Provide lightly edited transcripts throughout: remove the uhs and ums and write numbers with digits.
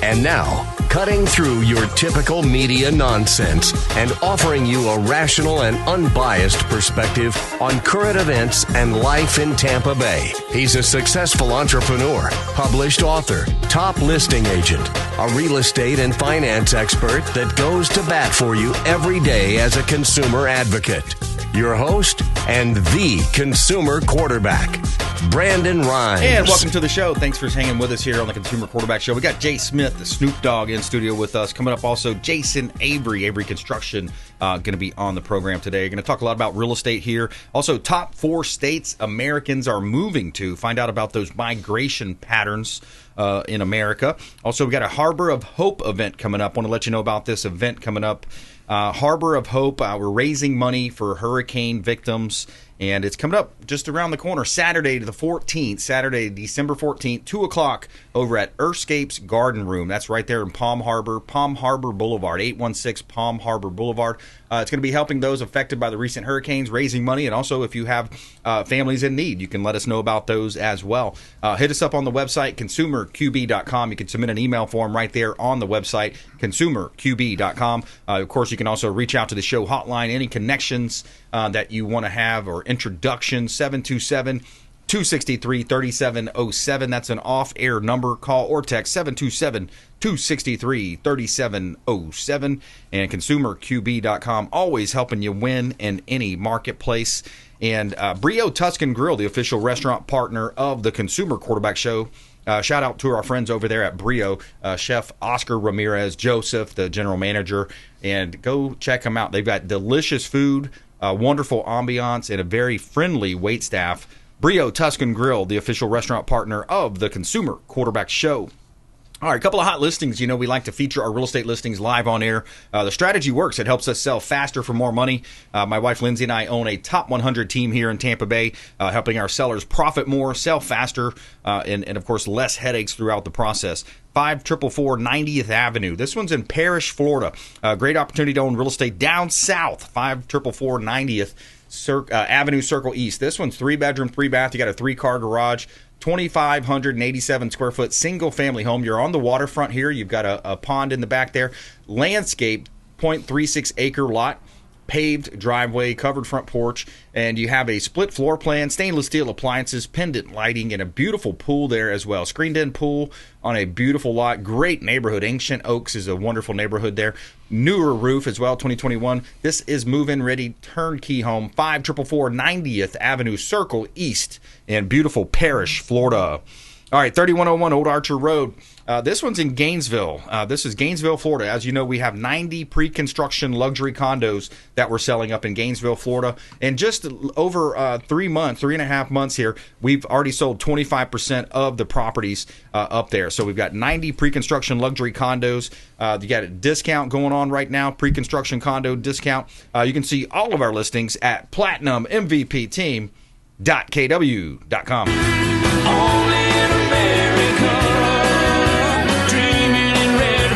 And now, cutting through your typical media nonsense and offering you a rational and unbiased perspective on current events and life in Tampa Bay. He's a successful entrepreneur, published author, top listing agent, a real estate and finance expert that goes to bat for you every day as a consumer advocate. Your host and the consumer quarterback, Brandon Rhymes. And welcome to the show. Thanks for hanging with us here on the Consumer Quarterback Show. We got Jay Smith, the Snoop Dogg, in studio with us. Coming up also, Jason Avery Construction, going to be on the program today. Going to talk a lot about real estate here. Also, top 4 states Americans are moving to. Find out about those migration patterns in America. Also, we got a Harbor of Hope event coming up. Want to let you know about this event coming up. Harbor of Hope, we're raising money for hurricane victims, and it's coming up just around the corner, Saturday the 14th, Saturday, December 14th, 2 o'clock over at Earthscape's Garden Room. That's right there in Palm Harbor Boulevard, 816 Palm Harbor Boulevard. It's going to be helping those affected by the recent hurricanes, raising money, and also if you have families in need, you can let us know about those as well. Hit us up on the website, consumerqb.com. You can submit an email form right there on the website, consumerqb.com. Of course, you can also reach out to the show hotline, any connections that you want to have or introductions, 727-263-3707. That's an off-air number. Call or text 727-263-3707. And consumerqb.com, always helping you win in any marketplace. And Brio Tuscan Grill, the official restaurant partner of the Consumer Quarterback Show. Shout out to our friends over there at Brio, Chef Oscar Ramirez, Joseph, the general manager, and go check them out. They've got delicious food, wonderful ambiance, and a very friendly wait staff. Brio Tuscan Grill, the official restaurant partner of the Consumer Quarterback Show. All right, a couple of hot listings. You know, we like to feature our real estate listings live on air. The strategy works. It helps us sell faster for more money. My wife Lindsay and I own a top 100 team here in Tampa Bay, helping our sellers profit more, sell faster, and of course, less headaches throughout the process. 5444 90th Avenue. This one's in Parrish, Florida. Great opportunity to own real estate down south. 5444 90th Avenue, Circle East. This one's 3-bedroom, 3-bath. You got a 3-car garage. 2,587 square foot single family home. You're on the waterfront here. You've got a pond in the back there. Landscaped 0.36 acre lot. Paved driveway, covered front porch, and you have a split floor plan, stainless steel appliances, pendant lighting, and a beautiful pool there as well. Screened-in pool on a beautiful lot. Great neighborhood. Ancient Oaks is a wonderful neighborhood there. Newer roof as well, 2021. This is move-in ready, turnkey home, 5444 90th Avenue, Circle East in beautiful Parrish, Florida. All right, 3101 Old Archer Road. This one's in Gainesville. This is Gainesville, Florida. As you know, we have 90 pre-construction luxury condos that we're selling up in Gainesville, Florida. And just over 3.5 months here, we've already sold 25% of the properties up there. So we've got 90 pre-construction luxury condos. You got a discount going on right now, pre-construction condo discount. You can see all of our listings at platinummvpteam.kw.com. Only in America.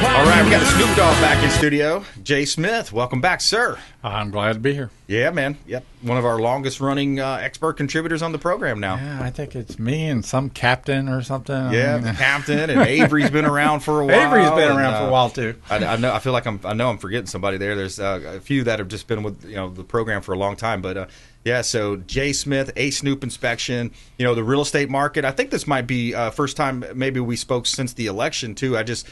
All right, we got the Snoop Dogg back in studio. Jay Smith, welcome back, sir. I'm glad to be here. Yeah, man. Yep, one of our longest-running expert contributors on the program now. Yeah, I think it's me and some captain or something. Yeah, the captain, and Avery's been around for a while. Avery's been around for a while too. I know. I feel like I'm forgetting somebody there. There's a few that have just been with the program for a long time, but. Yeah, so Jay Smith, A-Snoop Inspection, the real estate market. I think this might be first time maybe we spoke since the election too. It just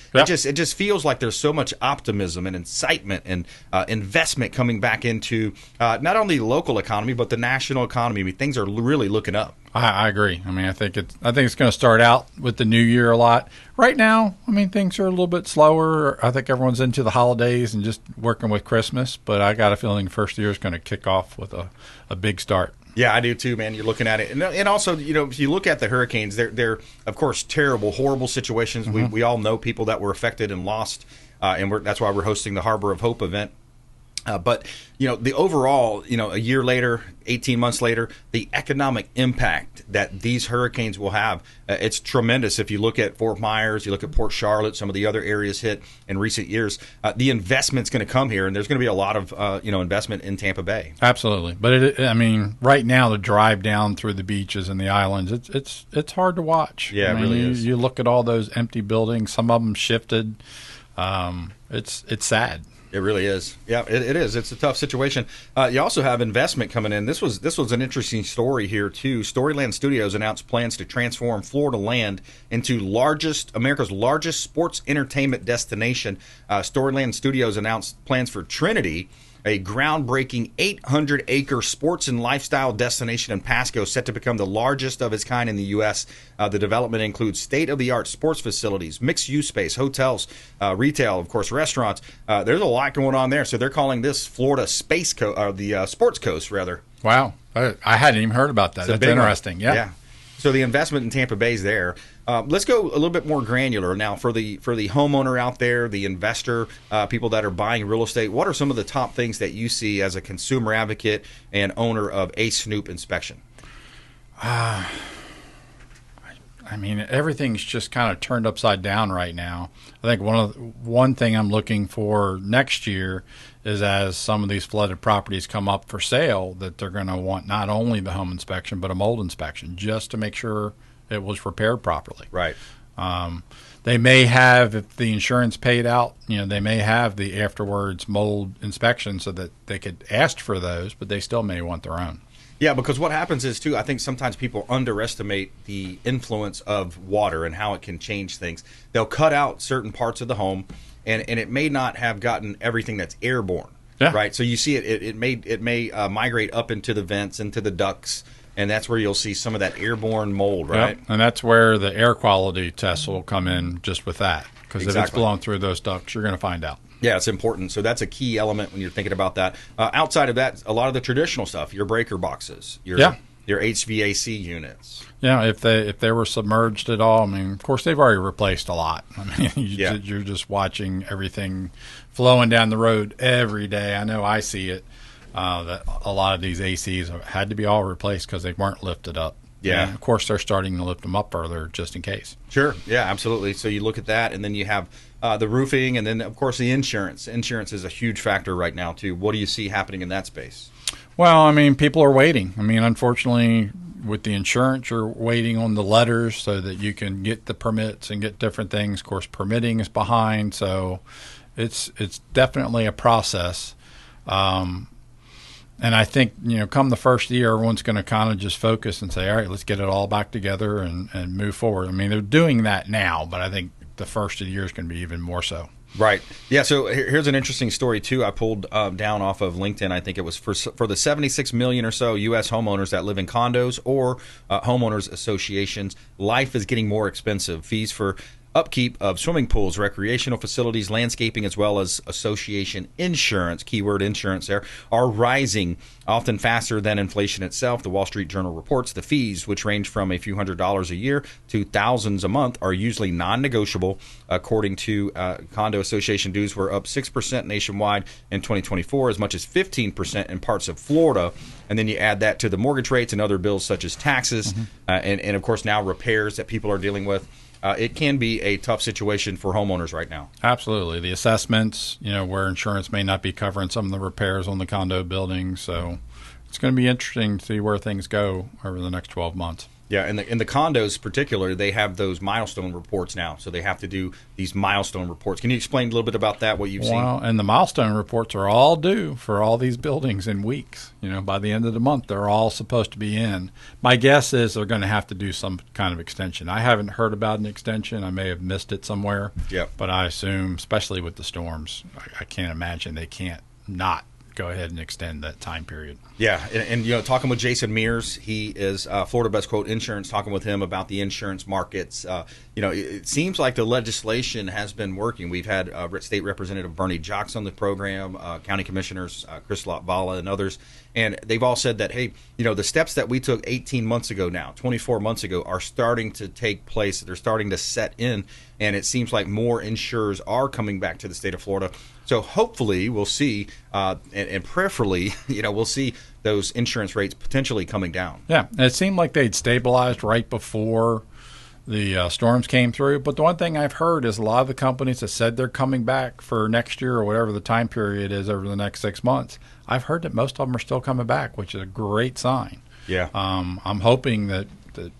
feels like there's so much optimism and excitement and investment coming back into not only the local economy but the national economy. I mean, things are really looking up. I agree. I mean, I think it's going to start out with the new year a lot. Right now, I mean, things are a little bit slower. I think everyone's into the holidays and just working with Christmas. But I got a feeling the first year is going to kick off with a big start. Yeah, I do too, man. You're looking at it, and also, if you look at the hurricanes, they're of course terrible, horrible situations. Mm-hmm. We all know people that were affected and lost, and that's why we're hosting the Harbor of Hope event. But, the overall, a year later, 18 months later, the economic impact that these hurricanes will have, it's tremendous. If you look at Fort Myers, you look at Port Charlotte, some of the other areas hit in recent years, the investment's going to come here, and there's going to be a lot of, investment in Tampa Bay. Absolutely. But, right now, the drive down through the beaches and the islands, it's hard to watch. Yeah, it really is. You look at all those empty buildings, some of them shifted. It's sad. It really is. Yeah, it is. It's a tough situation. You also have investment coming in. This was an interesting story here too. Storyland Studios announced plans to transform Florida land into America's largest sports entertainment destination. Storyland Studios announced plans for Trinity, a groundbreaking 800-acre sports and lifestyle destination in Pasco, set to become the largest of its kind in the U.S. The development includes state-of-the-art sports facilities, mixed-use space, hotels, retail, of course, restaurants. There's a lot going on there. So they're calling this Florida Space Coast, or the Sports Coast, rather. Wow. I hadn't even heard about that. That's interesting. Yeah. So the investment in Tampa Bay is there. Let's go a little bit more granular now for the homeowner out there, the investor, people that are buying real estate. What are some of the top things that you see as a consumer advocate and owner of A-Snoop Inspection? Everything's just kind of turned upside down right now. I think one thing I'm looking for next year is, as some of these flooded properties come up for sale, that they're going to want not only the home inspection but a mold inspection, just to make sure it was repaired properly. Right. They may have, if the insurance paid out, they may have the afterwards mold inspection so that they could ask for those, but they still may want their own. Yeah, because what happens is, too, I think sometimes people underestimate the influence of water and how it can change things. They'll cut out certain parts of the home, and it may not have gotten everything that's airborne, right? So you see it may migrate up into the vents, into the ducts, and that's where you'll see some of that airborne mold, right? Yep. And that's where the air quality test will come in, just with that. Because if it's blowing through those ducts, you're going to find out. Yeah, it's important. So that's a key element when you're thinking about that. Outside of that, a lot of the traditional stuff, your breaker boxes, your HVAC units. Yeah, if they were submerged at all, of course, they've already replaced a lot. You're just watching everything flowing down the road every day. I know I see it, that a lot of these ACs had to be all replaced because they weren't lifted up. Yeah. And of course, they're starting to lift them up further just in case. Sure. Yeah, absolutely. So you look at that, and then you have the roofing, and then, of course, the insurance. Insurance is a huge factor right now, too. What do you see happening in that space? Well, people are waiting. Unfortunately, with the insurance, you're waiting on the letters so that you can get the permits and get different things. Of course, permitting is behind, so it's definitely a process. And I think, come the first year, everyone's going to kind of just focus and say, all right, let's get it all back together and move forward. They're doing that now, but I think the first of the year is going to be even more so. Right. Yeah, so here's an interesting story, too. I pulled down off of LinkedIn. I think it was for the 76 million or so U.S. homeowners that live in condos or homeowners associations. Life is getting more expensive. Fees for upkeep of swimming pools, recreational facilities, landscaping, as well as association insurance, keyword insurance there, are rising often faster than inflation itself. The Wall Street Journal reports the fees, which range from a few $100s a year to thousands a month, are usually non-negotiable. According to condo association dues, were up 6% nationwide in 2024, as much as 15% in parts of Florida. And then you add that to the mortgage rates and other bills such as taxes, and of course now repairs that people are dealing with. It can be a tough situation for homeowners right now. Absolutely. The assessments, where insurance may not be covering some of the repairs on the condo buildings. So it's going to be interesting to see where things go over the next 12 months. Yeah, and in the condos particularly, they have those milestone reports now. So they have to do these milestone reports. Can you explain a little bit about that, what you've seen? Well, and the milestone reports are all due for all these buildings in weeks. By the end of the month, they're all supposed to be in. My guess is they're going to have to do some kind of extension. I haven't heard about an extension. I may have missed it somewhere. Yep. But I assume, especially with the storms, I can't imagine they can't not go ahead and extend that time period. Yeah, and talking with Jason Mears, he is Florida Best Quote Insurance, talking with him about the insurance markets. It seems like the legislation has been working. We've had State Representative Bernie Jocks on the program, County Commissioners Chris Latvala and others, And they've all said that, hey, the steps that we took 18 months ago now, 24 months ago, are starting to take place. They're starting to set in. And it seems like more insurers are coming back to the state of Florida. So hopefully we'll see, and prayerfully, we'll see those insurance rates potentially coming down. Yeah, and it seemed like they'd stabilized right before the storms came through. But the one thing I've heard is a lot of the companies that said they're coming back for next year or whatever the time period is over the next 6 months, I've heard that most of them are still coming back, which is a great sign. Yeah. I'm hoping that the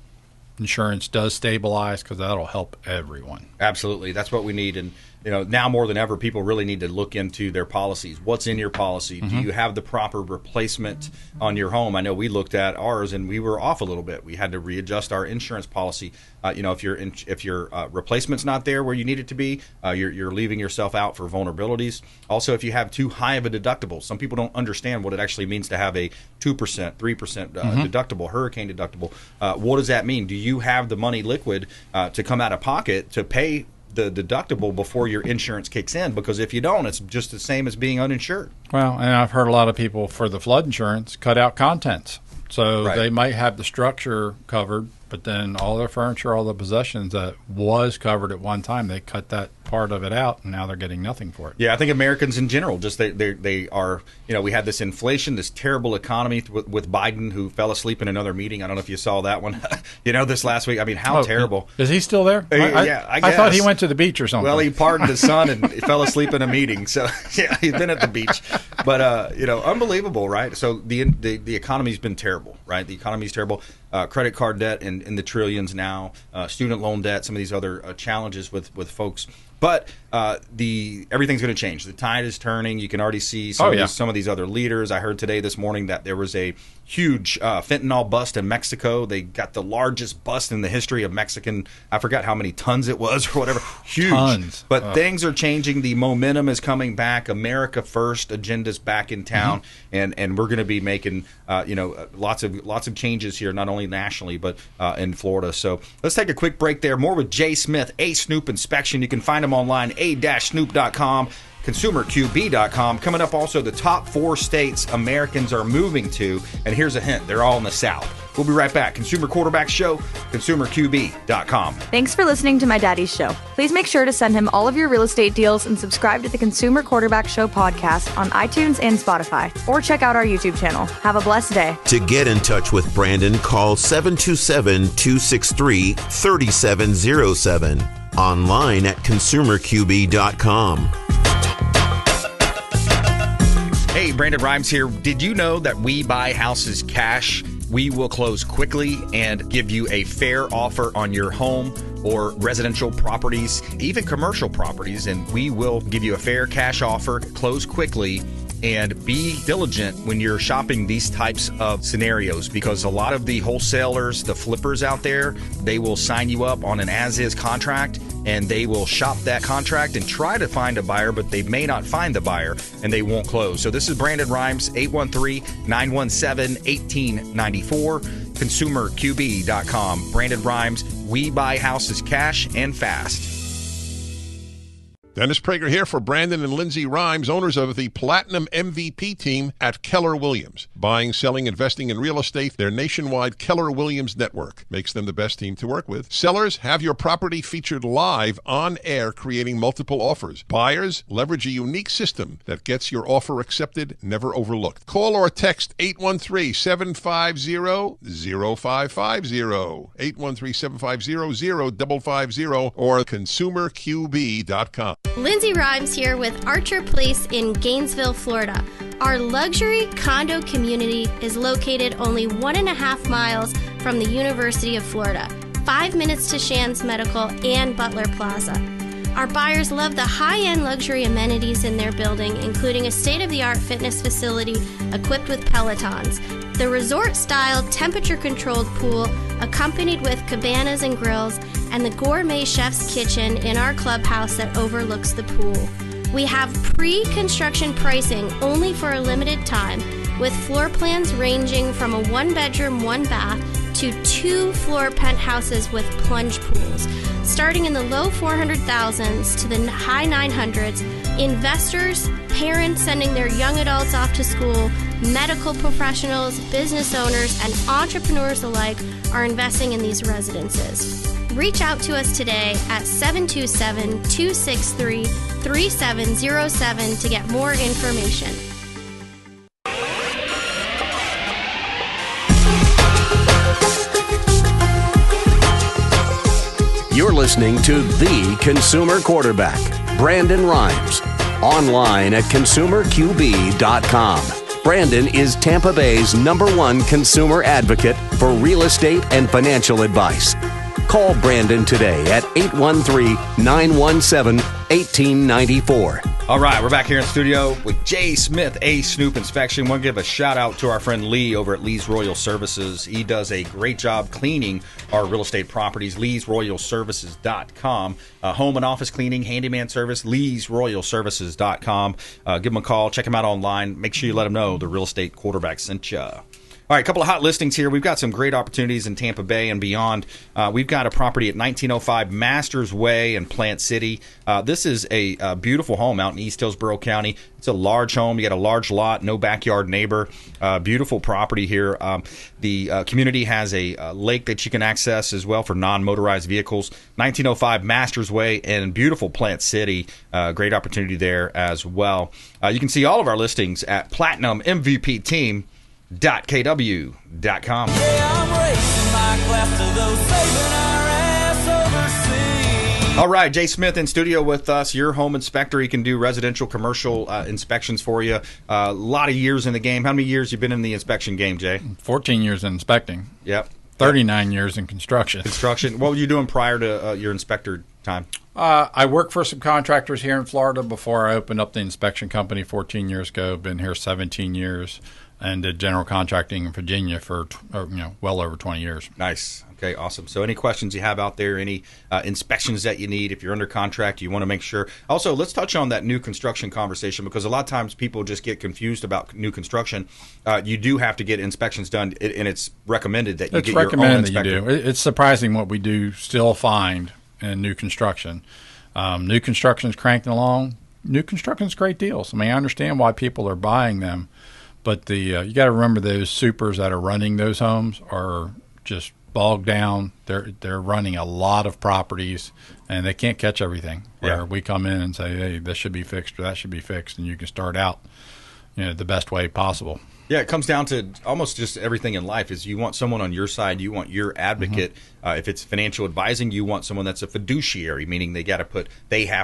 insurance does stabilize because that'll help everyone. Absolutely. That's what we need. And now more than ever, people really need to look into their policies. What's in your policy? Do you have the proper replacement on your home? I know we looked at ours and we were off a little bit. We had to readjust our insurance policy. If your replacement's not there where you need it to be, you're leaving yourself out for vulnerabilities. Also, if you have too high of a deductible, some people don't understand what it actually means to have a 2%, 3% deductible, hurricane deductible. What does that mean? Do you have the money liquid to come out of pocket to pay the deductible before your insurance kicks in? Because if you don't, it's just the same as being uninsured. Well, and I've heard a lot of people for the flood insurance cut out contents. So Right. they might have the structure covered, but then all their furniture, all the possessions that was covered at one time, they cut that part of it out, and now they're getting nothing for it. Yeah, I think Americans in general, just they are, we had this inflation, this terrible economy with Biden, who fell asleep in another meeting. I don't know if you saw that one, this last week. I mean, how terrible. Is he still there? Yeah, I guess. I thought he went to the beach or something. Well, he pardoned his son and he fell asleep in a meeting. So, yeah, he's been at the beach. But, unbelievable, right? So the economy's been terrible, right? The economy's terrible. Credit card debt in the trillions now, student loan debt, some of these other challenges with folks. But everything's going to change. The tide is turning. You can already see some of these other leaders. I heard this morning that there was a huge fentanyl bust in Mexico. They got the largest bust in the history of Mexican. I forgot how many tons it was or whatever. Huge. Tons. But things are changing. The momentum is coming back. America First agenda's back in town, and we're going to be making lots of changes here, not only nationally but in Florida. So let's take a quick break there. More with Jay Smith, A-Snoop Inspection. You can find him online, a-snoop.com, consumerqb.com. Coming up also, the top 4 states Americans are moving to, and here's a hint, they're all in the South. We'll be right back. Consumer Quarterback Show, consumerqb.com. Thanks for listening to my daddy's show. Please make sure to send him all of your real estate deals and subscribe to the Consumer Quarterback Show podcast on iTunes and Spotify, or check out our YouTube channel. Have a blessed day. To get in touch with Brandon, call 727-263-3707. Online at consumerqb.com. Hey, Brandon BRimes here. Did you know that we buy houses cash? We will close quickly and give you a fair offer on your home or residential properties, even commercial properties, and we will give you a fair cash offer, close quickly, and be diligent when you're shopping these types of scenarios, because a lot of the wholesalers, the flippers out there, they will sign you up on an as-is contract, and they will shop that contract and try to find a buyer, but they may not find the buyer, and they won't close. So this is Brandon BRimes, 813-917-1894, consumerqb.com. Brandon BRimes, we buy houses cash and fast. Dennis Prager here for Brandon and Lindsay Rhymes, owners of the Platinum MVP team at Keller Williams. Buying, selling, investing in real estate, their nationwide Keller Williams network makes them the best team to work with. Sellers, have your property featured live on air, creating multiple offers. Buyers, leverage a unique system that gets your offer accepted, never overlooked. Call or text 813-750-0550, 813-750-0550, or consumerqb.com. Lindsay Rhymes here with Archer Place in Gainesville, Florida. Our luxury condo community is located only 1.5 miles from the University of Florida, 5 minutes to Shands Medical and Butler Plaza. Our buyers love the high-end luxury amenities in their building, including a state-of-the-art fitness facility equipped with Pelotons, the resort-style temperature-controlled pool accompanied with cabanas and grills, and the gourmet chef's kitchen in our clubhouse that overlooks the pool. We have pre-construction pricing only for a limited time, with floor plans ranging from a 1-bedroom, 1-bath to 2-floor penthouses with plunge pools. Starting in the low 400,000s to the high 900s, investors, parents sending their young adults off to school, Medical professionals, business owners, and entrepreneurs alike are investing in these residences. Reach out to us today at 727-263-3707 to get more information. You're listening to The Consumer Quarterback, Brandon Rimes, online at consumerqb.com. Brandon is Tampa Bay's #1 consumer advocate for real estate and financial advice. Call Brandon today at 813-917-1894. All right, we're back here in the studio with Jay Smith, A-Snoop Inspection. I want to give a shout out to our friend Lee over at Lee's Royal Services. He does a great job cleaning our real estate properties. Lee'sRoyalServices.com. Home and office cleaning, handyman service, Lee'sRoyalServices.com. Give him a call. Check him out online. Make sure you let him know the real estate quarterback sent you. All right, a couple of hot listings here. We've got some great opportunities in Tampa Bay and beyond. We've got a property at 1905 Masters Way in Plant City. This is a beautiful home out in East Hillsborough County. It's a large home. You got a large lot, no backyard neighbor. Beautiful property here. The community has a lake that you can access as well for non-motorized vehicles. 1905 Masters Way in beautiful Plant City. Great opportunity there as well. You can see all of our listings at PlatinumMVPTeam.kw.com. All right, Jay Smith in studio with us, your home inspector. He can do residential, commercial inspections for you. A lot of years in the game. How many years you been in the inspection game, Jay? 14 years in inspecting. Yep. 39 years in construction. What were you doing prior to your inspector time? I worked for some contractors here in Florida before I opened up the inspection company 14 years ago. Been here 17 years. And did general contracting in Virginia for well over 20 years. Nice. Okay, awesome. So any questions you have out there, any inspections that you need, if you're under contract, you want to make sure. Also, let's touch on that new construction conversation, because a lot of times people just get confused about new construction. You do have to get inspections done, and it's recommended that you get your own inspector. That you do. It's surprising what we do still find in new construction. New construction's cranking along. New construction's great deals. I mean, I understand why people are buying them. But you got to remember, those supers that are running those homes are just bogged down. They're running a lot of properties, and they can't catch everything. Where we come in and say, hey, this should be fixed or that should be fixed, and you can start out the best way possible. Yeah, it comes down to almost just everything in life. Is you want someone on your side, you want your advocate. If it's financial advising, you want someone that's a fiduciary, meaning they have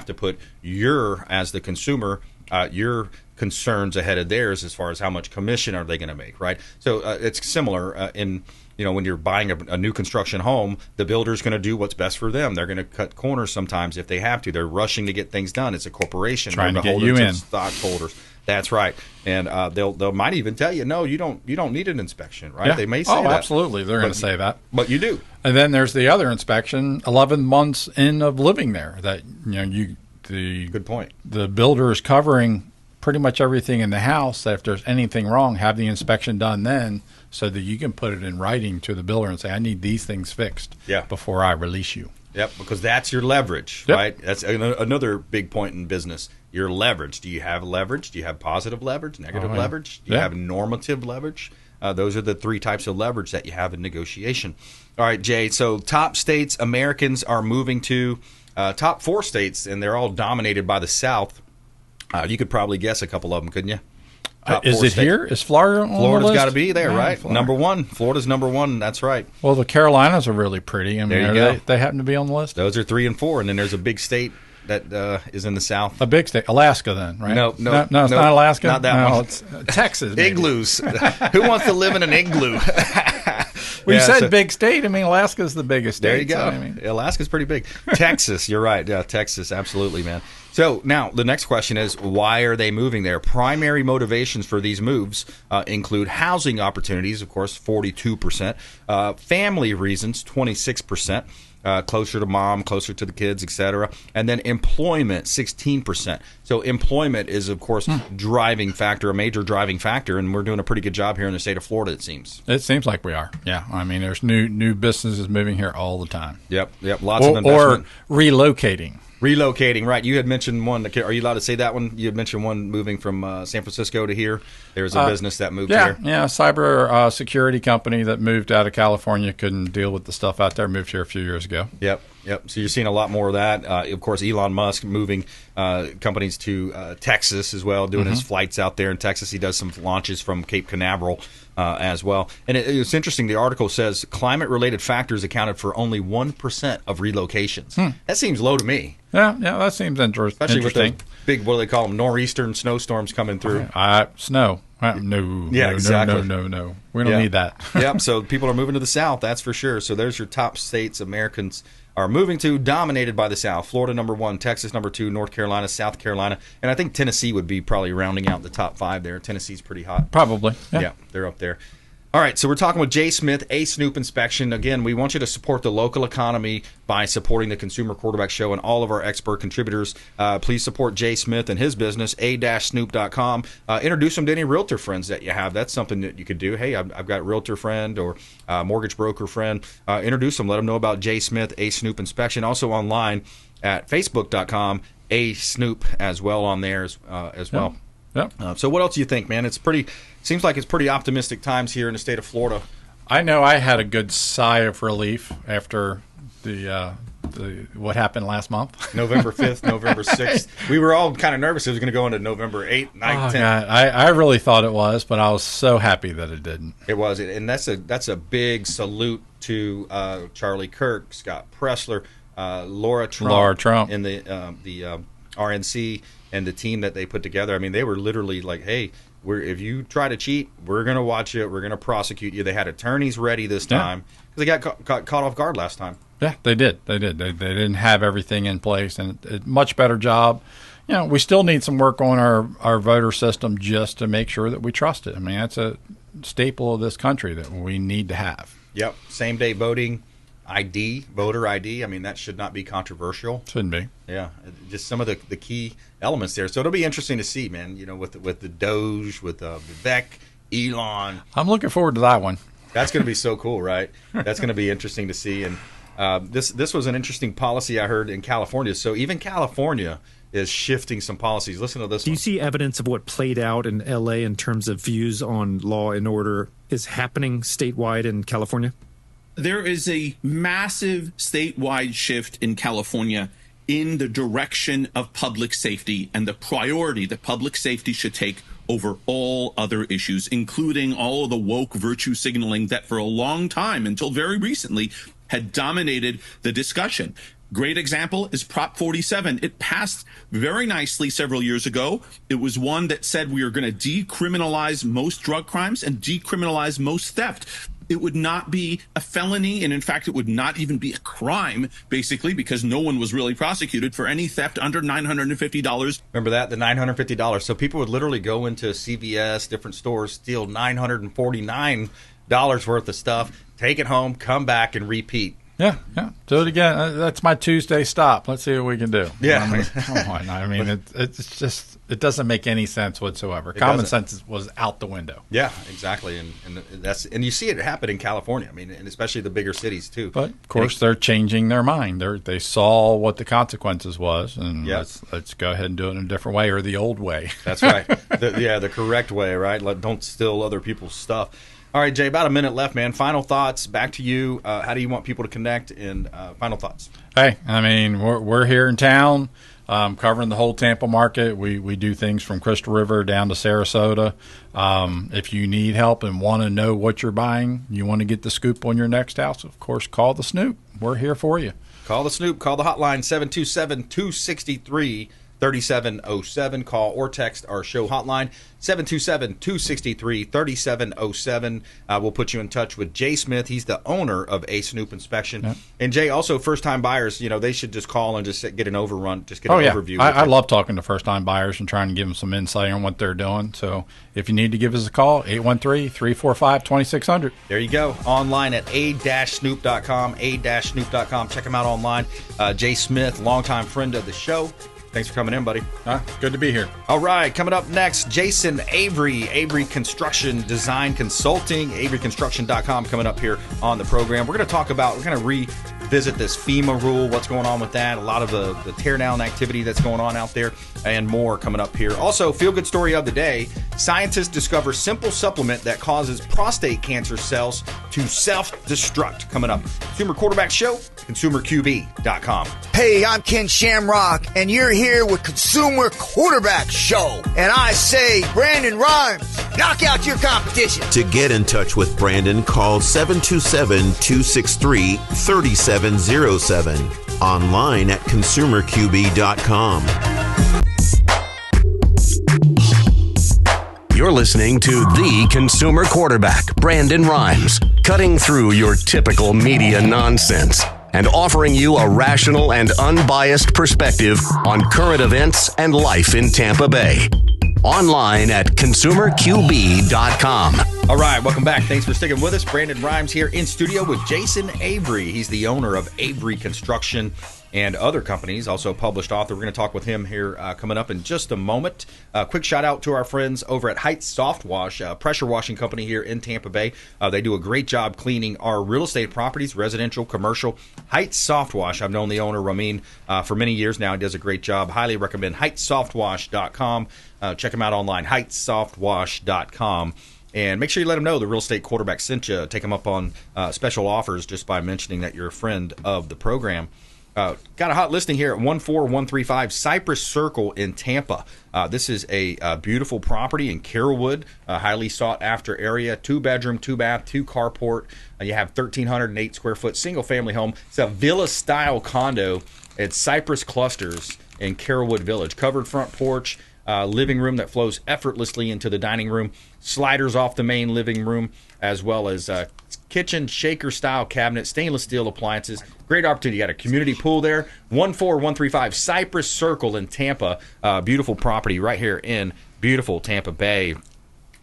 to put as the consumer, your concerns ahead of theirs as far as how much commission are they going to make, right? So it's similar in when you're buying a new construction home, the builder's going to do what's best for them. They're going to cut corners sometimes if they have to. They're rushing to get things done. It's a corporation trying to get you in. Stockholders. That's right, and they'll might even tell you, no, you don't need an inspection, right? Yeah. They may say that. Absolutely, they're going to say that, but you do. And then there's the other inspection, 11 months in of living there. That good point. The builder is covering pretty much everything in the house. That if there's anything wrong, have the inspection done then, so that you can put it in writing to the builder and say, I need these things fixed before I release you. Yep, because that's your leverage, right? That's another big point in business. Your leverage. Do you have leverage? Do you have positive leverage, negative leverage? Do you have normative leverage? Those are the three types of leverage that you have in negotiation. All right, Jay, so top states Americans are moving to, top 4 states, and they're all dominated by the South. You could probably guess a couple of them, couldn't you? Is it here? Is Florida on the list? Florida's got to be there, right? Florida. Number 1. Florida's number 1. That's right. Well, the Carolinas are really pretty. I mean, there you go. They happen to be on the list? Those are 3 and 4, and then there's a big state that is in the South. A big state. Alaska, then, right? No, it's not Alaska? Not that one. It's Texas. Maybe. Igloos. Who wants to live in an igloo? You said big state. I mean, Alaska's the biggest state. There you go. Alaska's pretty big. Texas, you're right. Yeah, Texas, absolutely, man. So now the next question is, why are they moving there? Primary motivations for these moves include housing opportunities, of course, 42%, family reasons, 26%, closer to mom, closer to the kids, etc., and then employment, 16%. So employment is, of course, a major driving factor, and we're doing a pretty good job here in the state of Florida, it seems. It seems like we are, yeah. I mean, there's new businesses moving here all the time. Yep, lots of investment. Or relocating. Relocating, right. You had mentioned one. Are you allowed to say that one? You had mentioned one moving from San Francisco to here. There's a business that moved here. Yeah, cyber security company that moved out of California, couldn't deal with the stuff out there, moved here a few years ago. Yep. So you're seeing a lot more of that. Of course, Elon Musk moving companies to Texas as well, doing his flights out there in Texas. He does some launches from Cape Canaveral as well. And it's interesting. The article says climate-related factors accounted for only 1% of relocations. That seems low to me. Yeah, that seems interesting. Especially with those big, what do they call them, nor'eastern snowstorms coming through. Snow. No. Exactly. No. We don't need that. Yep, so people are moving to the South, that's for sure. So there's your top states Americans are moving to, dominated by the South. Florida, number 1, Texas, number 2, North Carolina, South Carolina, and I think Tennessee would be probably rounding out the top 5 there. Tennessee's pretty hot. Probably. Yeah, they're up there. All right, so we're talking with Jay Smith, A-Snoop Inspection. Again, we want you to support the local economy by supporting the Consumer Quarterback Show and all of our expert contributors. Please support Jay Smith and his business, a-snoop.com. Introduce them to any realtor friends that you have. That's something that you could do. Hey, I've got a realtor friend or a mortgage broker friend. Introduce them. Let them know about Jay Smith, A-Snoop Inspection. Also online at facebook.com, A-Snoop as well on there as well. Yep. So what else do you think, man? Seems like it's pretty optimistic times here in the state of Florida. I know I had a good sigh of relief after the what happened last month. November 5th, November 6th. We were all kind of nervous it was going to go into November 8th, 9th, 10th. God. I really thought it was, but I was so happy that it didn't. It was, and that's a big salute to Charlie Kirk, Scott Pressler, Laura Trump in the RNC and the team that they put together. I mean, they were literally like, hey, if you try to cheat, we're going to watch it. We're going to prosecute you. They had attorneys ready this time because they got caught off guard last time. Yeah, they did. They didn't have everything in place, and a much better job. We still need some work on our voter system just to make sure that we trust it. I mean, that's a staple of this country that we need to have. Yep, same-day voting. voter ID. I mean, that should not be controversial. Shouldn't be. Yeah, just some of the key elements there. So it'll be interesting to see, man. With the Doge, with Vivek, Elon. I'm looking forward to that one. That's going to be so cool, right? That's going to be interesting to see. And this was an interesting policy I heard in California. So even California is shifting some policies. Listen to this. Do you see evidence of what played out in L.A. in terms of views on law and order is happening statewide in California? There is a massive statewide shift in California in the direction of public safety and the priority that public safety should take over all other issues, including all of the woke virtue signaling that for a long time, until very recently, had dominated the discussion. Great example is Prop 47. It passed very nicely several years ago. It was one that said we are going to decriminalize most drug crimes and decriminalize most theft. It would not be a felony, and in fact, it would not even be a crime, basically, because no one was really prosecuted for any theft under $950. Remember that, the $950. So people would literally go into CVS, different stores, steal $949 worth of stuff, take it home, come back, and repeat. Yeah. Do it again. That's my Tuesday stop. Let's see what we can do. Yeah. Come on. I mean, it's just, it doesn't make any sense whatsoever. Common sense was out the window. Yeah, exactly. And you see it happen in California. I mean, and especially the bigger cities too. But of course, they're changing their mind. They saw what the consequences was, and let's go ahead and do it in a different way, or the old way. That's right. The correct way, right? Don't steal other people's stuff. All right, Jay, about a minute left, man. Final thoughts. Back to you. How do you want people to connect? And final thoughts. Hey, I mean, we're here in town, covering the whole Tampa market. We do things from Crystal River down to Sarasota. If you need help and want to know what you're buying, you want to get the scoop on your next house, of course, call the Snoop. We're here for you. Call the Snoop. Call the hotline, 727-263-3707. Call or text our show hotline, 727-263-3707. We'll put you in touch with Jay Smith. He's the owner of A-Snoop Inspection. Yep. And Jay, also first-time buyers, they should just call and just get an overrun, just get an overview. I love talking to first-time buyers and trying to give them some insight on what they're doing. So if you need to give us a call, 813-345-2600. There you go. Online at a-snoop.com, a-snoop.com. Check him out online. Jay Smith, longtime friend of the show. Thanks for coming in, buddy. Good to be here. All right, coming up next, Jason Avery, Avery Construction Design Consulting, averyconstruction.com coming up here on the program. We're going to talk about, visit this FEMA rule, what's going on with that, a lot of the teardown activity that's going on out there, and more coming up here. Also, feel-good story of the day. Scientists discover simple supplement that causes prostate cancer cells to self-destruct. Coming up. Consumer Quarterback Show, consumerqb.com. Hey, I'm Ken Shamrock, and you're here with Consumer Quarterback Show. And I say, Brandon Rhymes, knock out your competition. To get in touch with Brandon, call 727-263-3707. Online at consumerqb.com. You're listening to the Consumer Quarterback, Brandon Rhymes, cutting through your typical media nonsense and offering you a rational and unbiased perspective on current events and life in Tampa Bay. Online at consumerqb.com. All right, welcome back. Thanks for sticking with us. Brandon Rhymes here in studio with Jason Avery. He's the owner of Avery Construction and other companies, also a published author. We're going to talk with him here coming up in just a moment. Quick shout out to our friends over at Heights Soft Wash, a pressure washing company here in Tampa Bay. They do a great job cleaning our real estate properties, residential, commercial. Heights Soft Wash, I've known the owner, Ramin, for many years now. He does a great job. Highly recommend heightssoftwash.com. Check him out online, heightssoftwash.com. And make sure you let them know the Real Estate Quarterback sent you. Take them up on special offers just by mentioning that you're a friend of the program. Got a hot listing here at 14135 Cypress Circle in Tampa. This is a beautiful property in Carrollwood, a highly sought-after area. 2-bedroom, 2-bath, 2-carport. You have 1,308 square foot single-family home. It's a villa-style condo at Cypress Clusters in Carrollwood Village. Covered front porch, living room that flows effortlessly into the dining room. Sliders off the main living room, as well as kitchen shaker-style cabinet, stainless steel appliances. Great opportunity. You got a community pool there. 14135 Cypress Circle in Tampa. Beautiful property right here in beautiful Tampa Bay.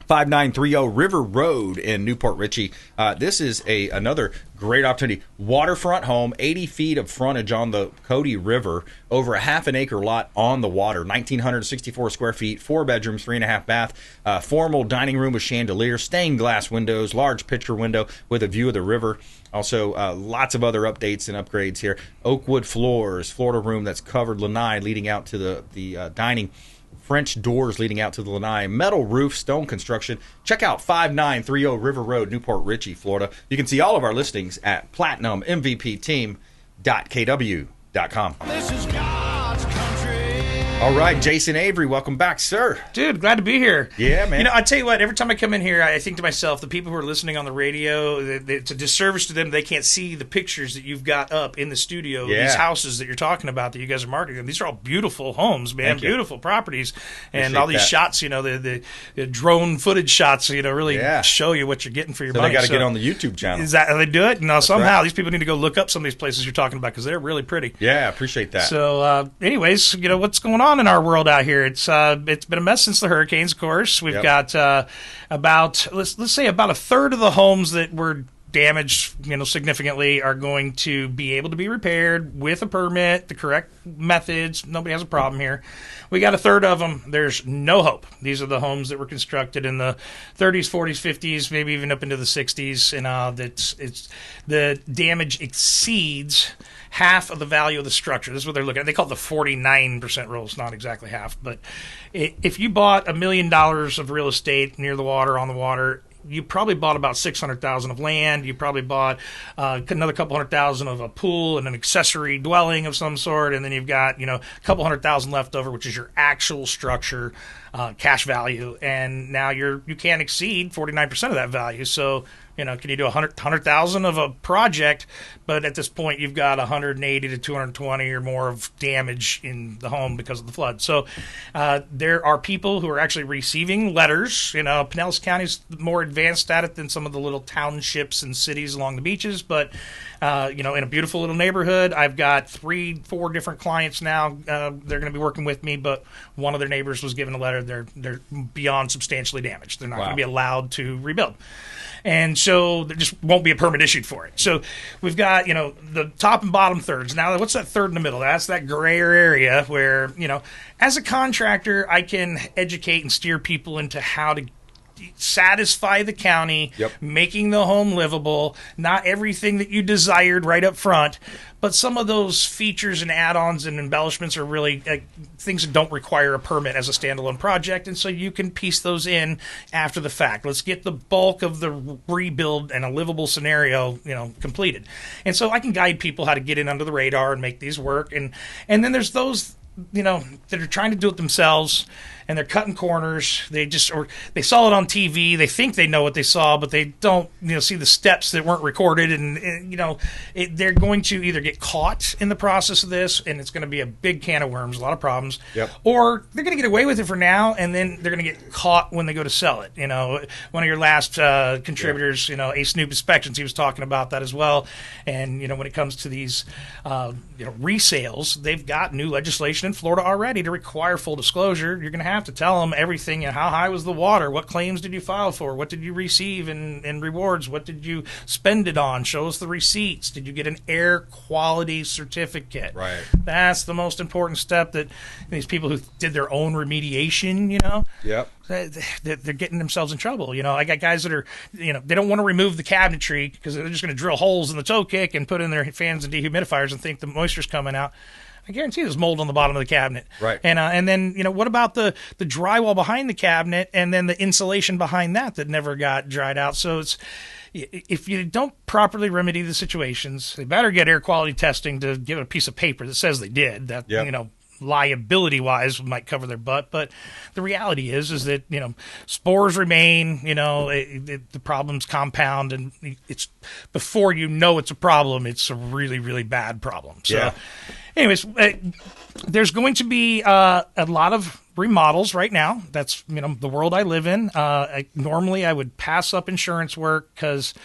5930 River Road in Newport Richey. This is another great opportunity. Waterfront home, 80 feet of frontage on the Cody River, over a half an acre lot on the water, 1,964 square feet, 4 bedrooms, 3.5 bath, formal dining room with chandelier, stained glass windows, large picture window with a view of the river. Also, lots of other updates and upgrades here. Oakwood floors, Florida room that's covered lanai leading out to the dining. French doors leading out to the lanai, metal roof, stone construction. Check out 5930 River Road, Newport Richey, Florida. You can see all of our listings at platinummvpteam.kw.com. This is God's country. All right, Jason Avery, welcome back, sir. Dude, glad to be here. Yeah, man. You know, I tell you what, every time I come in here, I think to myself, the people who are listening on the radio, it's a disservice to them. They can't see the pictures that you've got up in the studio, these houses that you're talking about that you guys are marketing. These are all beautiful homes, man, beautiful properties. And all these shots, you know, the drone footage shots, you know, really show you what you're getting for your money. They got to get on the YouTube channel. Is that how they do it? No, somehow these people need to go look up some of these places you're talking about because they're really pretty. Yeah, I appreciate that. So, anyways, you know, what's going on in our world out here? It's been a mess since the hurricanes, of course. We've got about let's say about a third of the homes that were damaged, you know, significantly are going to be able to be repaired with a permit, the correct methods. Nobody has a problem here. We got a third of them. There's no hope. These are the homes that were constructed in the 30s, 40s, 50s, maybe even up into the 60s, and the damage exceeds half of the value of the structure. This is what they're looking at. They call it the 49% rule. It's not exactly half, but if you bought $1 million of real estate near the water, on the water, you probably bought about $600,000 of land. You probably bought another couple $100,000 of a pool and an accessory dwelling of some sort, and then you've got, you know, a couple $100,000 left over, which is your actual structure, cash value, and now you can't exceed 49% of that value. So, you know, can you do $100,000 of a project, but at this point you've got 180 to 220 or more of damage in the home because of the flood. So there are people who are actually receiving letters. You know, Pinellas County's more advanced at it than some of the little townships and cities along the beaches, but you know, in a beautiful little neighborhood, I've got 3-4 different clients now. They're going to be working with me, but one of their neighbors was given a letter. They're beyond substantially damaged. They're not going to be allowed to rebuild. And so there just won't be a permit issued for it. So we've got, you know, the top and bottom thirds. Now, what's that third in the middle? That's that grayer area where, you know, as a contractor, I can educate and steer people into how to satisfy the county, Yep. making the home livable, not everything that you desired right up front, but some of those features and add-ons and embellishments are really things that don't require a permit as a standalone project, and so you can piece those in after the fact. Let's get the bulk of the rebuild and a livable scenario, completed. And so I can guide people how to get in under the radar and make these work. And then there's those that are trying to do it themselves, and they're cutting corners. They saw it on TV. They think they know what they saw, but they don't, see the steps that weren't recorded. And they're going to either get caught in the process of this, and it's going to be a big can of worms, a lot of problems. Yep. Or they're going to get away with it for now, and then they're going to get caught when they go to sell it. One of your last contributors, A-Snoop Inspections, he was talking about that as well. And when it comes to these, resales, they've got new legislation in Florida already to require full disclosure. You're going to have to tell them everything. How high was the water? What claims did you file for? What did you receive in rewards? What did you spend it on? Show us the receipts. Did you get an air quality certificate? Right. That's the most important step that these people who did their own remediation, Yep. they're getting themselves in trouble. I got guys that are, they don't want to remove the cabinetry because they're just going to drill holes in the toe kick and put in their fans and dehumidifiers and think the moisture's coming out. I guarantee there's mold on the bottom of the cabinet. Right. And then, what about the drywall behind the cabinet and then the insulation behind that never got dried out? So it's, if you don't properly remedy the situations, they better get air quality testing to give it a piece of paper that says they did. That, Yep. Liability-wise might cover their butt, but the reality is that spores remain. The problems compound, and it's before it's a problem, it's a really, really bad problem. So, Yeah. anyways, there's going to be a lot of remodels right now. That's the world I live in. Normally, I would pass up insurance work because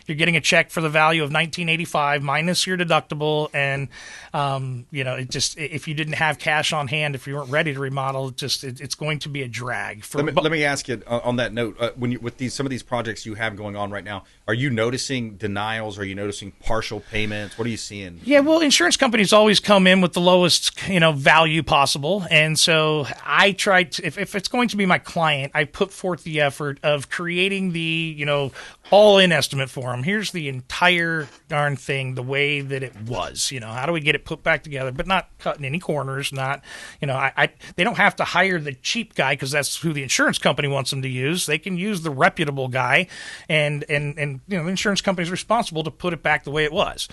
you're getting a check for the value of $19.85 minus your deductible, and if you didn't have cash on hand, if you weren't ready to remodel, it's going to be a drag. Let me ask you on that note, with some of these projects you have going on right now, are you noticing denials? Are you noticing partial payments? What are you seeing? Yeah, well, insurance companies always come in with the lowest value possible, and so I try to, if it's going to be my client, I put forth the effort of creating the all-in estimate for them. Here's the entire darn thing the way that it was. How do we get it put back together, but not cutting any corners? Not, they don't have to hire the cheap guy because that's who the insurance company wants them to use. They can use the reputable guy, and the insurance company is responsible to put it back the way it was.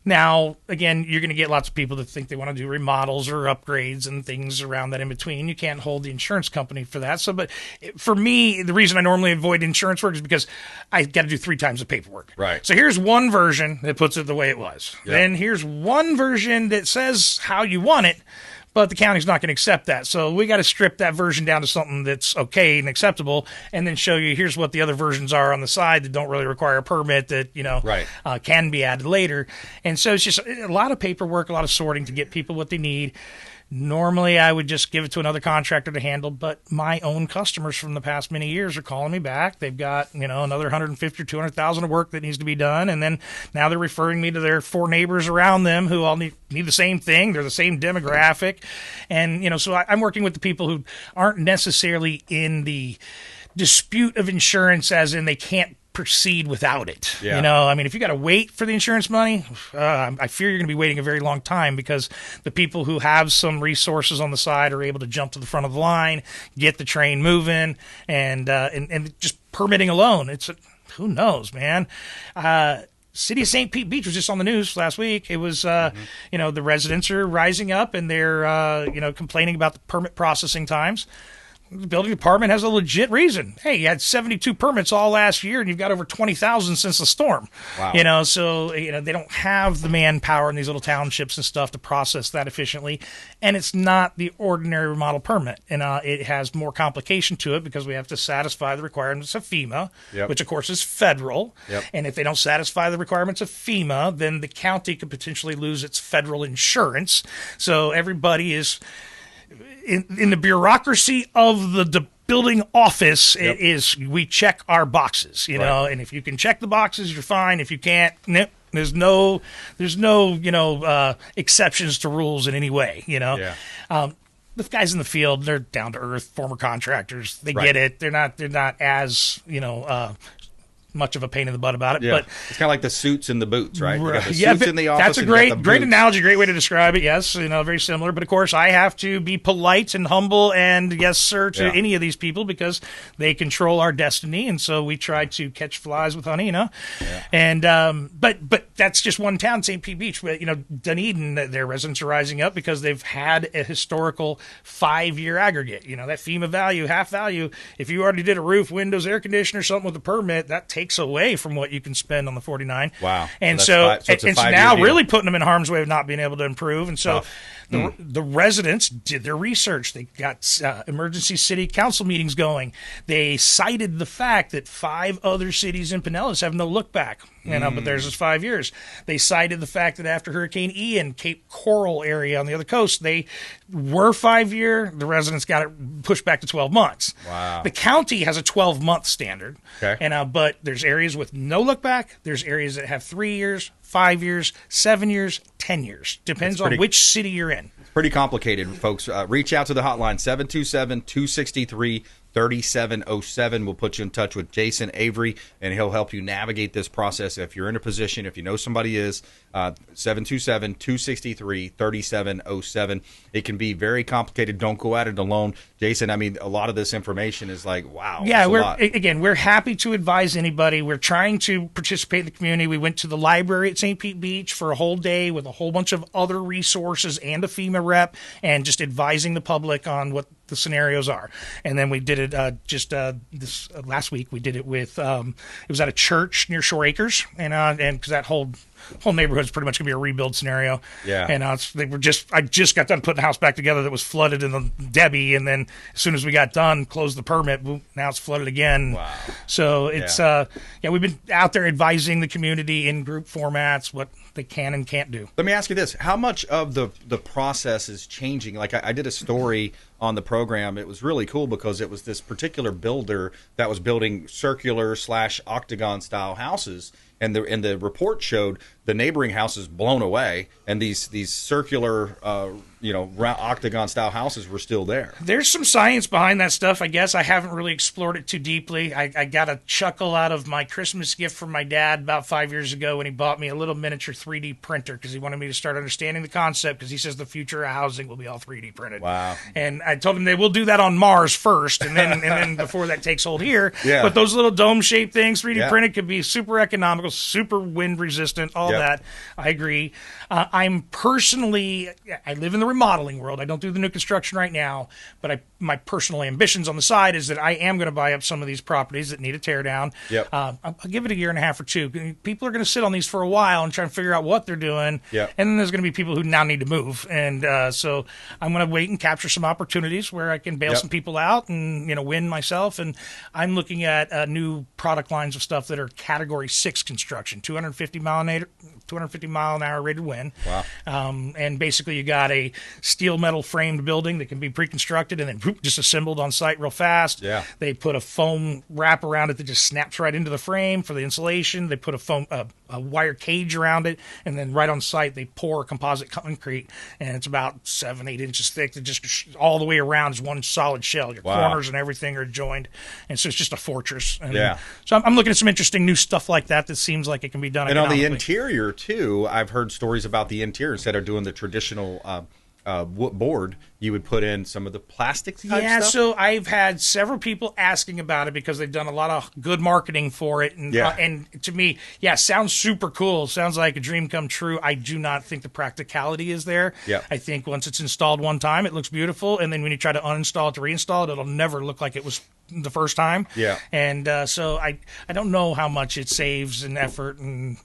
Now, again, you're going to get lots of people that think they want to do remodels or upgrades and things around that in between. You can't hold the insurance company for that. So, but for me, the reason I normally avoid insurance work is because I got to do 3 times the paperwork. Right. So here's one version that puts it the way it was. Yep. Then here's one version that says how you want it, but the county's not going to accept that. So we got to strip that version down to something that's okay and acceptable, and then show you here's what the other versions are on the side that don't really require a permit that, Right. Can be added later. And so it's just a lot of paperwork, a lot of sorting to get people what they need. Normally, I would just give it to another contractor to handle, but my own customers from the past many years are calling me back. They've got, another 150 or 200,000 of work that needs to be done, and then now they're referring me to their 4 neighbors around them who all need the same thing. They're the same demographic, and so I'm working with the people who aren't necessarily in the dispute of insurance, as in they can't proceed without it. Yeah. If you got to wait for the insurance money, I fear you're going to be waiting a very long time, because the people who have some resources on the side are able to jump to the front of the line, get the train moving, and just permitting alone. Who knows, man. City of St. Pete Beach was just on the news last week. It was, the residents are rising up, and they're, complaining about the permit processing times. The building department has a legit reason. Hey, you had 72 permits all last year, and you've got over 20,000 since the storm. Wow. So they don't have the manpower in these little townships and stuff to process that efficiently. And it's not the ordinary remodel permit. And it has more complication to it because we have to satisfy the requirements of FEMA, Yep. which, of course, is federal. Yep. And if they don't satisfy the requirements of FEMA, then the county could potentially lose its federal insurance. So everybody is... In the bureaucracy of the building office, Yep. it is, we check our boxes, Right. and if you can check the boxes, you're fine. If you can't, nope, there's no exceptions to rules in any way, Yeah. the guys in the field, they're down to earth, former contractors. They Right. get it. They're not as, much of a pain in the butt about it. Yeah. But It's kind of like the suits and the boots, right? You got the yeah, suits in the office. that's a and you got the great boots. analogy, great way to describe it. Yes, very similar. But of course, I have to be polite and humble and yes, sir, to Yeah. any of these people because they control our destiny, and so we try to catch flies with honey, And but that's just one town, St. Pete Beach. But Dunedin, their residents are rising up because they've had a historical 5-year aggregate. That FEMA value, half value. If you already did a roof, windows, air conditioner, something with a permit, that takes away from what you can spend on the 49. Wow. And So it's a and so 5-year now deal. really putting them in harm's way of not being able to improve. And so Tough. the residents did their research. They got emergency city council meetings going. They cited the fact that 5 other cities in Pinellas have no look back. But theirs is 5 years. They cited the fact that after Hurricane Ian, Cape Coral area on the other coast, they were 5-year. The residents got it pushed back to 12 months. Wow. The county has a 12-month standard. Okay. But there's areas with no look back. There's areas that have 3 years, 5 years, 7 years, 10 years. Depends on which city you're in. Pretty complicated, folks. Reach out to the hotline, 727-263-3707. We'll put you in touch with Jason Avery, and he'll help you navigate this process. If you're in a position, if you know somebody is, 727-263-3707. It can be very complicated. Don't go at it alone. Jason, a lot of this information is like, wow. Yeah, that's we're happy to advise anybody. We're trying to participate in the community. We went to the library at St. Pete Beach for a whole day with a whole bunch of other resources and a FEMA rep and just advising the public on what the scenarios are. And then we did it this last week. We did it with it was at a church near Shore Acres, and because that whole neighborhood is pretty much going to be a rebuild scenario. Yeah. And I just got done putting the house back together that was flooded in the Debbie, and then as soon as we got done, closed the permit. Boom, now it's flooded again. Wow. So it's we've been out there advising the community in group formats what they can and can't do. Let me ask you this. How much of the process is changing? Like I did a story on the program. It was really cool because it was this particular builder that was building circular/octagon style houses. And the report showed the neighboring houses blown away, and these circular, octagon style houses were still there. There's some science behind that stuff, I guess. I haven't really explored it too deeply. I got a chuckle out of my Christmas gift from my dad about 5 years ago when he bought me a little miniature 3D printer because he wanted me to start understanding the concept because he says the future of housing will be all 3D printed. Wow. And I told him they will do that on Mars first, and then before that takes hold here. Yeah. But those little dome-shaped things, 3D Yeah. printed, could be super economical, super wind resistant, all Yep. that. I agree. I live in the remodeling world. I don't do the new construction right now, but my personal ambitions on the side is that I am going to buy up some of these properties that need a tear down. Yep. I'll give it a year and a half or two. People are going to sit on these for a while and try and figure out what they're doing. Yep. And then there's going to be people who now need to move. And so I'm going to wait and capture some opportunities where I can bail Yep. some people out and win myself. And I'm looking at new product lines of stuff that are Category 6 construction, 250 mile an hour rated wind. Wow. And basically you got a steel metal framed building that can be pre-constructed and then just assembled on site real fast. Yeah. They put a foam wrap around it that just snaps right into the frame for the insulation. They put a wire cage around it, and then right on site they pour composite concrete, and it's about 7-8 inches thick. That just all the way around is one solid shell. Your Wow. corners and everything are joined, and so it's just a fortress. And Yeah. So I'm looking at some interesting new stuff like that seems like it can be done. And on the economically. interior, too, I've heard stories about the interior. Instead of doing the traditional board, you would put in some of the plastic type Yeah, stuff? so I've had several people asking about it because they've done a lot of good marketing for it. And, Yeah. and to me, sounds super cool. Sounds like a dream come true. I do not think the practicality is there. Yeah. I think once it's installed one time, it looks beautiful. And then when you try to uninstall it to reinstall it, it'll never look like it was the first time. Yeah. And so I don't know how much it saves in effort. And,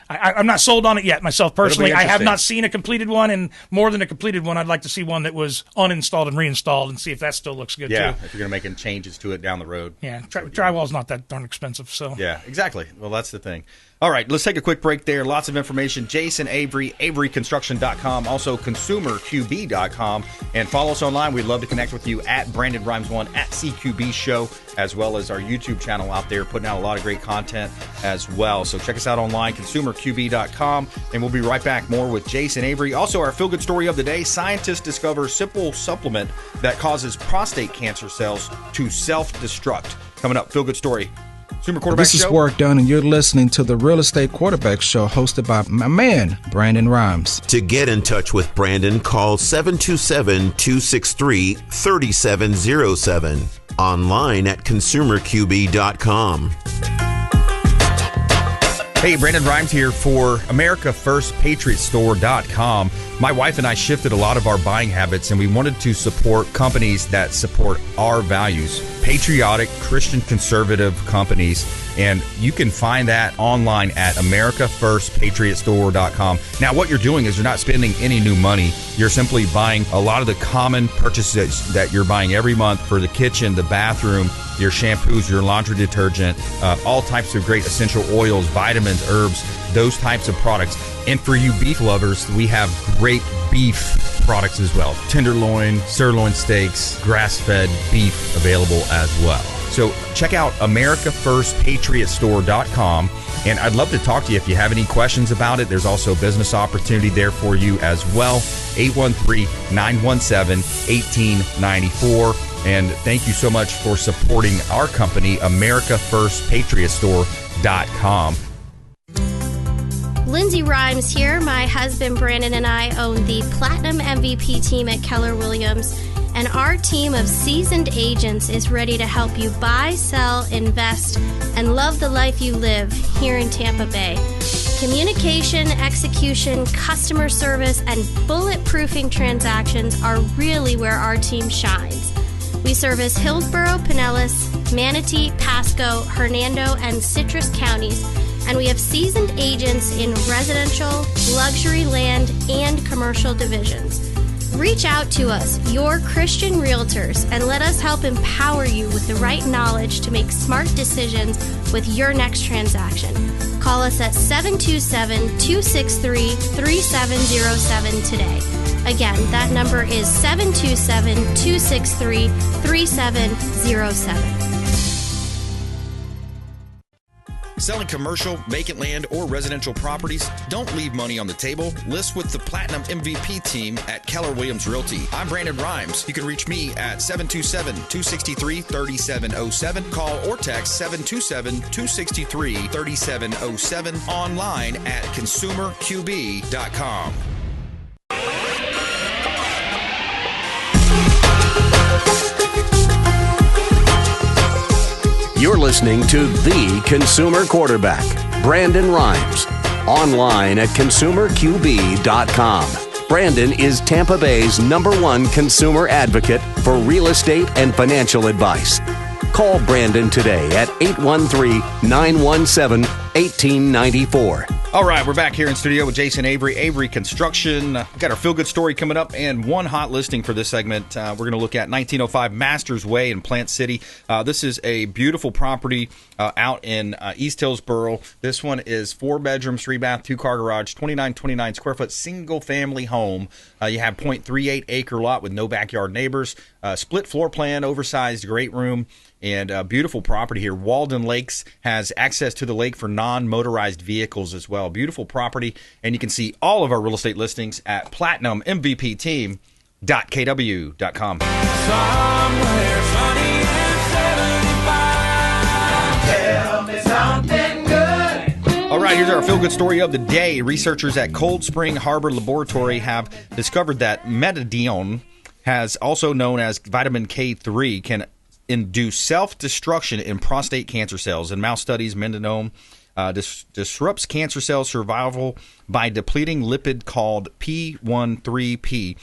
I'm not sold on it yet myself personally. I have interesting. not seen a completed one. And more than a completed one, I'd like to see one that was uninstalled and reinstalled and see if that still looks good Yeah, too. if you're going to make any changes to it down the road. Yeah, drywall's not that darn expensive. So Yeah, exactly. Well, that's the thing. All right, let's take a quick break there. Lots of information. Jason Avery, averyconstruction.com, also consumerqb.com. And follow us online. We'd love to connect with you at BrandonRimes1, at CQB Show, as well as our YouTube channel out there, putting out a lot of great content as well. So check us out online, consumerqb.com. And we'll be right back. More with Jason Avery. Also, our feel-good story of the day. Scientists discover simple supplement that causes prostate cancer cells to self-destruct. Coming up, feel-good story. Consumer Quarterback This is Show. Work Done, and you're listening to the Real Estate Quarterback Show, hosted by my man, Brandon Rimes. To get in touch with Brandon, call 727-263-3707. Online at consumerqb.com. Hey, Brandon Rimes here for AmericaFirstPatriotStore.com. My wife and I shifted a lot of our buying habits, and we wanted to support companies that support our values. Patriotic, Christian, conservative companies. And you can find that online at AmericaFirstPatriotStore.com. Now, what you're doing is you're not spending any new money. You're simply buying a lot of the common purchases that you're buying every month for the kitchen, the bathroom, your shampoos, your laundry detergent, all types of great essential oils, vitamins, herbs, those types of products. And for you beef lovers, we have great beef products as well. Tenderloin, sirloin steaks, grass-fed beef available as well. So check out AmericaFirstPatriotStore.com. And I'd love to talk to you if you have any questions about it. There's also a business opportunity there for you as well. 813-917-1894. And thank you so much for supporting our company, AmericaFirstPatriotStore.com. Lindsay Rhymes here. My husband Brandon and I own the Platinum MVP team at Keller Williams, and our team of seasoned agents is ready to help you buy, sell, invest, and love the life you live here in Tampa Bay. Communication, execution, customer service, and bulletproofing transactions are really where our team shines. We service Hillsborough, Pinellas, Manatee, Pasco, Hernando, and Citrus counties, and we have seasoned agents in residential, luxury land, and commercial divisions. Reach out to us, your Christian realtors, and let us help empower you with the right knowledge to make smart decisions with your next transaction. Call us at 727-263-3707 today. Again, that number is 727-263-3707. Selling commercial, vacant land, or residential properties? Don't leave money on the table. List with the Platinum MVP team at Keller Williams Realty. I'm Brandon Rimes. You can reach me at 727-263-3707. Call or text 727-263-3707. Online at consumerqb.com. You're listening to The Consumer Quarterback, Brandon Rimes, online at consumerqb.com. Brandon is Tampa Bay's #1 consumer advocate for real estate and financial advice. Call Brandon today at 813-917-1894. All right, we're back here in studio with Jason Avery, Avery Construction. We've got our feel-good story coming up and one hot listing for this segment. We're going to look at 1905 Masters Way in Plant City. This is a beautiful property out in East Hillsborough. This one is 4 bedrooms, 3 bath, 2 car garage, 29 square foot single family home. You have 0.38 acre lot with no backyard neighbors. Split floor plan, oversized great room. And a beautiful property here. Walden Lakes has access to the lake for non-motorized vehicles as well. Beautiful property. And you can see all of our real estate listings at platinummvpteam.kw.com. Somewhere sunny and 75. Tell me something good. All right, here's our feel-good story of the day. Researchers at Cold Spring Harbor Laboratory have discovered that metadione, has also known as vitamin K3, can induce self-destruction in prostate cancer cells. In mouse studies, metadione disrupts cancer cell survival by depleting lipid called P13P,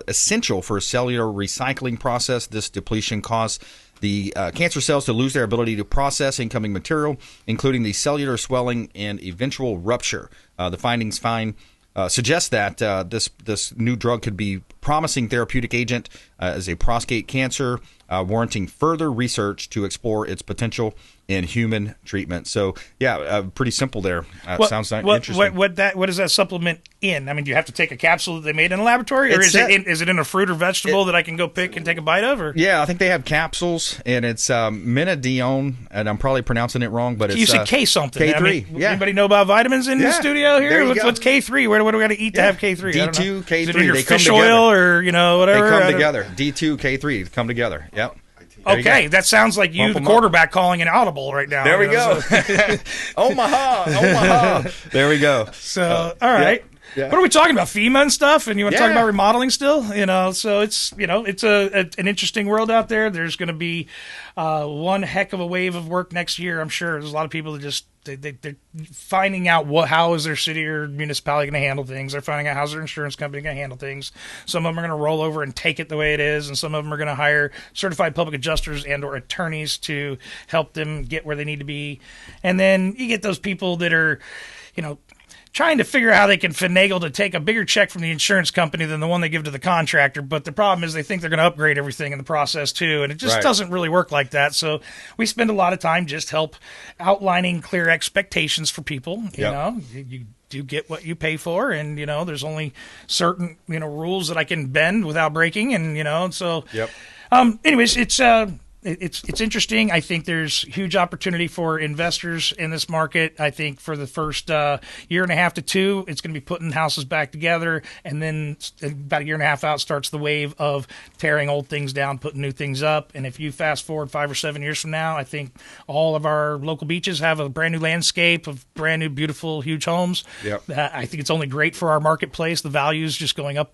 essential for a cellular recycling process. This depletion causes the cancer cells to lose their ability to process incoming material, including the cellular swelling and eventual rupture. The findings suggest that this new drug could be promising therapeutic agent as a prostate cancer, warranting further research to explore its potential in human treatment. So, pretty simple there. Sounds interesting. What does that supplement in? I mean, do you have to take a capsule that they made in a laboratory, or is it in a fruit or vegetable that I can go pick and take a bite of? Or? Yeah, I think they have capsules, and it's Minadione, and I'm probably pronouncing it wrong, but you said K something. K3. I mean, anybody know about vitamins in the studio here? What's K3? What do we got to eat to have K3? D2, K3. Is it in your they fish come oil together. or whatever? They come together. D2, K3 come together. Yep. Okay, that sounds like you, the quarterback, calling an audible right now. There we go. Omaha. There we go. So, all right. Yeah. What are we talking about? FEMA and stuff? And you want to talk about remodeling still? So it's an interesting world out there. There's going to be one heck of a wave of work next year. I'm sure there's a lot of people that just they're finding out how is their city or municipality going to handle things. They're finding out how's their insurance company going to handle things. Some of them are going to roll over and take it the way it is, and some of them are going to hire certified public adjusters and or attorneys to help them get where they need to be. And then you get those people that are, trying to figure out how they can finagle to take a bigger check from the insurance company than the one they give to the contractor. But the problem is they think they're going to upgrade everything in the process too. And it just doesn't really work like that. So we spend a lot of time just help outlining clear expectations for people. You do get what you pay for. And, there's only certain, rules that I can bend without breaking. And, so anyways, it's interesting. I think there's huge opportunity for investors in this market. I think for the first year and a half to two, it's going to be putting houses back together. And then about a year and a half out starts the wave of tearing old things down, putting new things up. And if you fast forward 5 or 7 years from now, I think all of our local beaches have a brand new landscape of brand new, beautiful, huge homes. Yep. I think it's only great for our marketplace. The value's just going up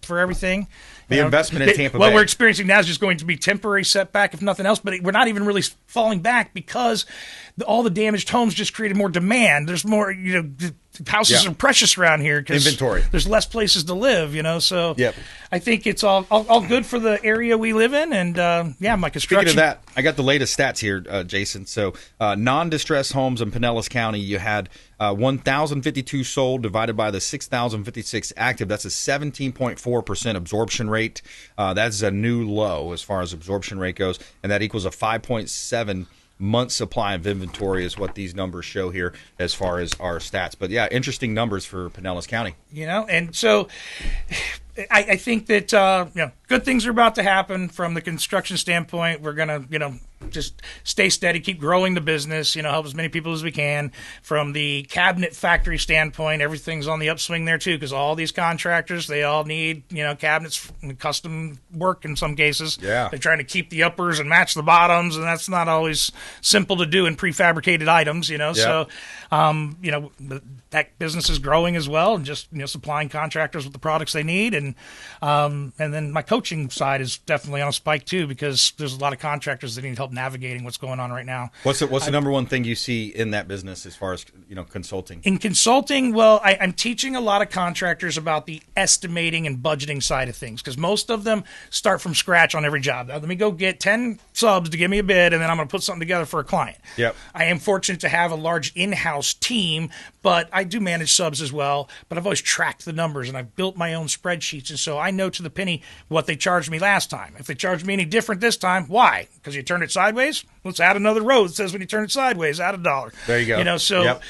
for everything. The investment in Tampa Bay. What we're experiencing now is just going to be temporary setback, if nothing else. But we're not even really falling back because all the damaged homes just created more demand. There's more, houses are precious around here because inventory. There's less places to live, So I think it's all good for the area we live in. And my construction. Speaking of that, I got the latest stats here, Jason. So non-distressed homes in Pinellas County, you had 1,052 sold divided by the 6,056 active. That's a 17.4% absorption rate. That's a new low as far as absorption rate goes, and that equals a 5.7 month supply of inventory is what these numbers show here as far as our stats. But interesting numbers for Pinellas County. And so I think that good things are about to happen from the construction standpoint. We're gonna just stay steady, keep growing the business, help as many people as we can. From the cabinet factory standpoint, everything's on the upswing there too, because all these contractors, they all need, cabinets, custom work in some cases. Yeah. They're trying to keep the uppers and match the bottoms, and that's not always simple to do in prefabricated items, So, that business is growing as well, and just, supplying contractors with the products they need. And then my coaching side is definitely on a spike too, because there's a lot of contractors that need help navigating what's going on right now. What's the number one thing you see in that business as far as consulting? In consulting, well, I'm teaching a lot of contractors about the estimating and budgeting side of things, because most of them start from scratch on every job. Now, let me go get 10 subs to give me a bid, and then I'm going to put something together for a client. Yep. I am fortunate to have a large in-house team, but I do manage subs as well. But I've always tracked the numbers, and I've built my own spreadsheets, and so I know to the penny what they charged me last time. If they charged me any different this time, why? Because you turned it sideways? Let's add another row that says when you turn it sideways, add $1. There you go. So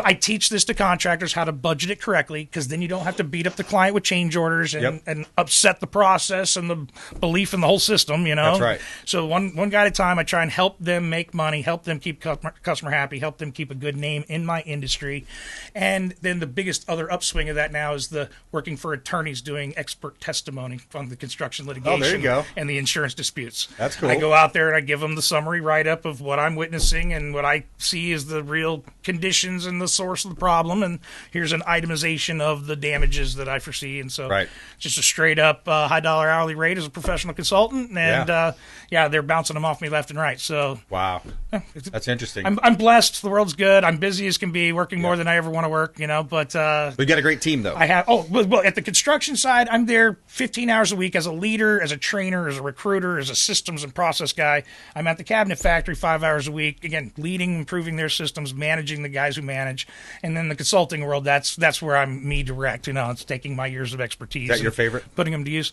I teach this to contractors how to budget it correctly, because then you don't have to beat up the client with change orders and upset the process and the belief in the whole system, That's right. So one guy at a time, I try and help them make money, help them keep customer happy, help them keep a good name in my industry. And then the biggest other upswing of that now is the working for attorneys doing expert testimony on the construction litigation there you go. and the insurance disputes. That's cool. I go out there and I give them the summary write-up of what I'm witnessing and what I see as the real conditions and the source of the problem, and here's an itemization of the damages that I foresee. And so just a straight up high-dollar hourly rate as a professional consultant, and they're bouncing them off me left and right. So wow, that's interesting. I'm blessed. The world's good. I'm busy as can be, working more than I ever want to work, but we got a great team though. I have at the construction side, I'm there 15 hours a week as a leader, as a trainer, as a recruiter, as a systems and process guy. I'm at the cabinet factory 5 hours a week, again, leading, improving their systems, managing the guys who manage. And then the consulting world, that's where I'm me direct. It's taking my years of expertise. Is that your favorite? Putting them to use.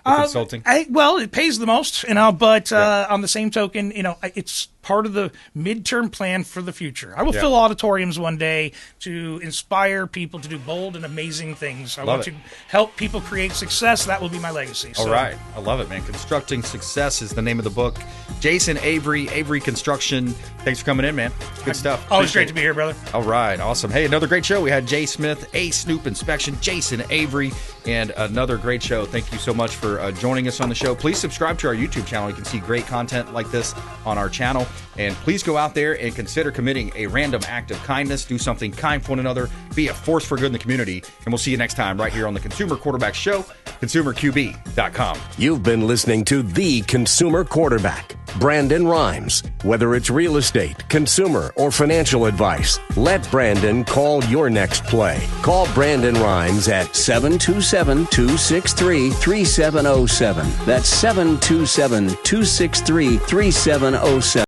Consulting? Well, it pays the most, but on the same token, it's part of the midterm plan for the future. I will fill auditoriums one day to inspire people to do bold and amazing things. I want to help people create success. That will be my legacy. All right. I love it, man. Constructing Success is the name of the book. Jason Avery Construction. Thanks for coming in, man. Good stuff. Always great to be here, brother. All right. Awesome. Hey, another great show. We had Jay Smith, A-Snoop Inspection, Jason Avery, and another great show. Thank you so much for joining us on the show. Please subscribe to our YouTube channel. You can see great content like this on our channel. And please go out there and consider committing a random act of kindness. Do something kind for one another. Be a force for good in the community. And we'll see you next time right here on the Consumer Quarterback Show, consumerqb.com. You've been listening to The Consumer Quarterback, Brandon Rimes. Whether it's real estate, consumer, or financial advice, let Brandon call your next play. Call Brandon Rimes at 727-263-3707. That's 727-263-3707.